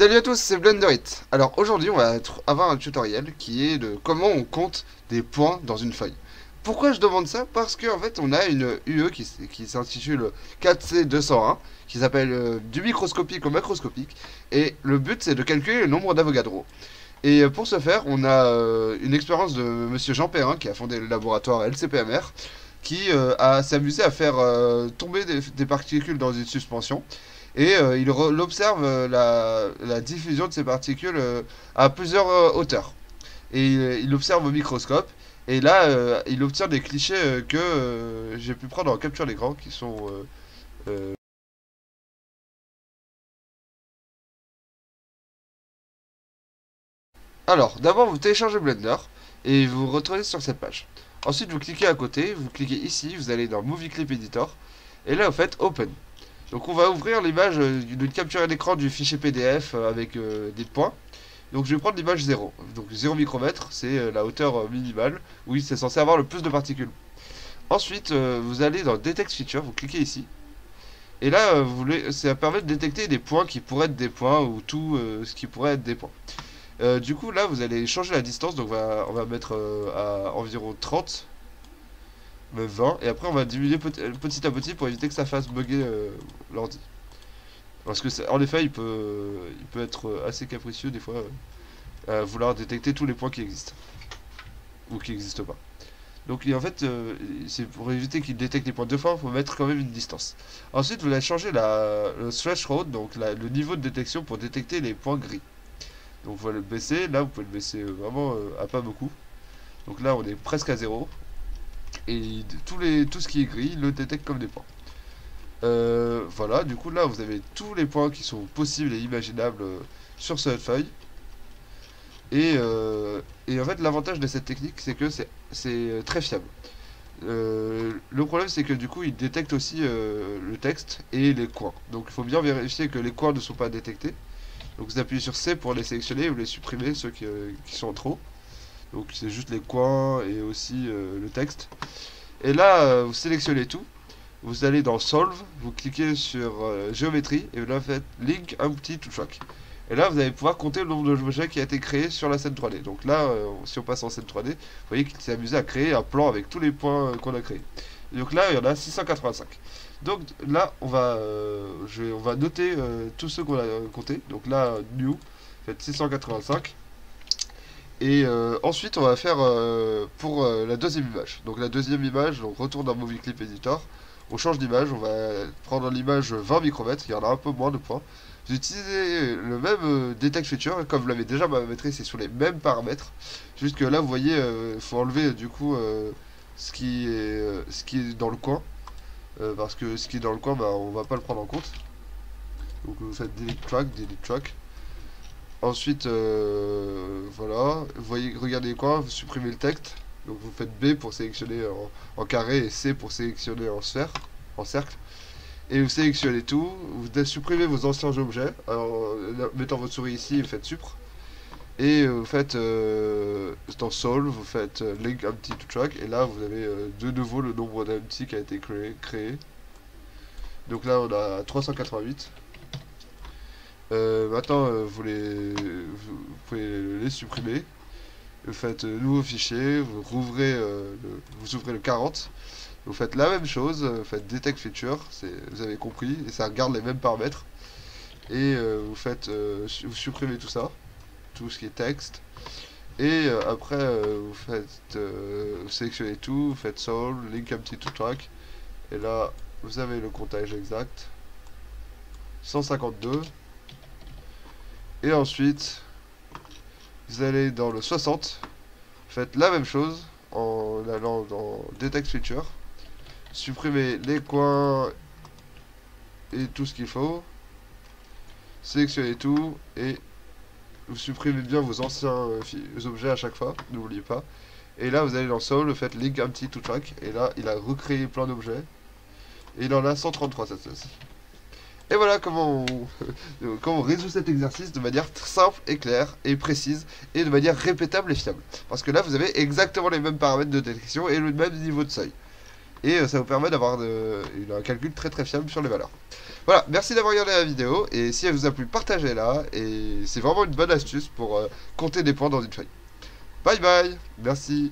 Salut à tous, c'est Blenderit. Alors aujourd'hui on va avoir un tutoriel qui est de comment on compte des points dans une feuille. Pourquoi je demande ça? Parce qu'en fait on a une UE qui s'intitule 4C201 qui s'appelle du microscopique au macroscopique et le but c'est de calculer le nombre d'Avogadro. Et pour ce faire on a une expérience de monsieur Jean Perrin qui a fondé le laboratoire LCPMR qui s'est amusé à faire tomber des particules dans une suspension et il observe la diffusion de ces particules à plusieurs hauteurs. Et il observe au microscope. Et là, il obtient des clichés que j'ai pu prendre en capture d'écran, qui sont... Alors, d'abord, vous téléchargez Blender et vous vous retrouvez sur cette page. Ensuite, vous cliquez à côté, vous cliquez ici, vous allez dans Movie Clip Editor. Et là, vous faites Open. Donc on va ouvrir l'image d'une capture d'écran du fichier PDF avec des points. Donc je vais prendre l'image 0. Donc 0 micromètre, c'est la hauteur minimale. Oui, c'est censé avoir le plus de particules. Ensuite, vous allez dans Detect Feature, vous cliquez ici. Et là, ça permet de détecter des points qui pourraient être des points ou tout ce qui pourrait être des points. Du coup, là, vous allez changer la distance. Donc on va mettre à environ 30. 20 et après on va diminuer petit à petit pour éviter que ça fasse bugger l'ordi. Parce que en effet il peut être assez capricieux des fois à vouloir détecter tous les points qui existent ou qui n'existent pas. Donc en fait c'est pour éviter qu'il détecte les points deux fois, il faut mettre quand même une distance. Ensuite vous allez changer le threshold, donc le niveau de détection pour détecter les points gris. Donc vous allez le baisser, là vous pouvez le baisser vraiment à pas beaucoup. Donc là on est presque à 0. Et tout ce qui est gris le détecte comme des points. Voilà, du coup là vous avez tous les points qui sont possibles et imaginables sur cette feuille. Et en fait l'avantage de cette technique c'est que c'est très fiable. Le problème c'est que du coup il détecte aussi le texte et les coins. Donc il faut bien vérifier que les coins ne sont pas détectés. Donc vous appuyez sur C pour les sélectionner ou les supprimer ceux qui sont trop. Donc c'est juste les coins et aussi le texte. Et là, vous sélectionnez tout. Vous allez dans Solve, vous cliquez sur Géométrie et là vous faites Link Empty to Track. Et là, vous allez pouvoir compter le nombre d'objets qui a été créé sur la scène 3D. Donc là, si on passe en scène 3D, vous voyez qu'il s'est amusé à créer un plan avec tous les points qu'on a créés. Et donc là, il y en a 685. Donc là, on va noter tous ceux qu'on a comptés. Donc là, New, faites 685. Et ensuite, on va faire pour la deuxième image. Donc la deuxième image, on retourne dans Movie Clip Editor. On change d'image, on va prendre l'image 20 micromètres, il y en a un peu moins de points. Vous utilisez le même Detect Feature, comme vous l'avez déjà paramétré, c'est sur les mêmes paramètres. Juste que là, vous voyez, il faut enlever du coup ce qui est dans le coin. Parce que ce qui est dans le coin, bah, on va pas le prendre en compte. Donc vous faites Delete Track. Ensuite, voilà, vous voyez, regardez quoi, vous supprimez le texte. Donc vous faites B pour sélectionner en carré et C pour sélectionner en sphère, en cercle. Et vous sélectionnez tout, vous supprimez vos anciens objets, en mettant votre souris ici, vous faites Supr. Et vous faites dans Solve, vous faites Link Empty to Track. Et là vous avez de nouveau le nombre d'empty qui a été créé. Donc là on a 388. Maintenant, vous pouvez les supprimer. Vous faites nouveau fichier, vous ouvrez le 40. Vous faites la même chose, vous faites Detect Feature, vous avez compris, et ça garde les mêmes paramètres. Et vous supprimez tout ça, tout ce qui est texte. Et après, vous sélectionnez tout, vous faites Solve, Link Empty to Track. Et là, vous avez le comptage exact. 152. Et ensuite, vous allez dans le 60, faites la même chose en allant dans Detect Feature, supprimez les coins et tout ce qu'il faut, sélectionnez tout et vous supprimez bien vos anciens objets à chaque fois, n'oubliez pas. Et là, vous allez dans Solve, faites Link Empty to Track, et là, il a recréé plein d'objets, et il en a 133 cette fois-ci. Et voilà comment on résout cet exercice de manière simple et claire et précise et de manière répétable et fiable. Parce que là, vous avez exactement les mêmes paramètres de détection et le même niveau de seuil. et ça vous permet d'avoir un calcul très très fiable sur les valeurs. Voilà, merci d'avoir regardé la vidéo, et si elle vous a plu, partagez-la, et c'est vraiment une bonne astuce pour compter des points dans une feuille. Bye bye, merci.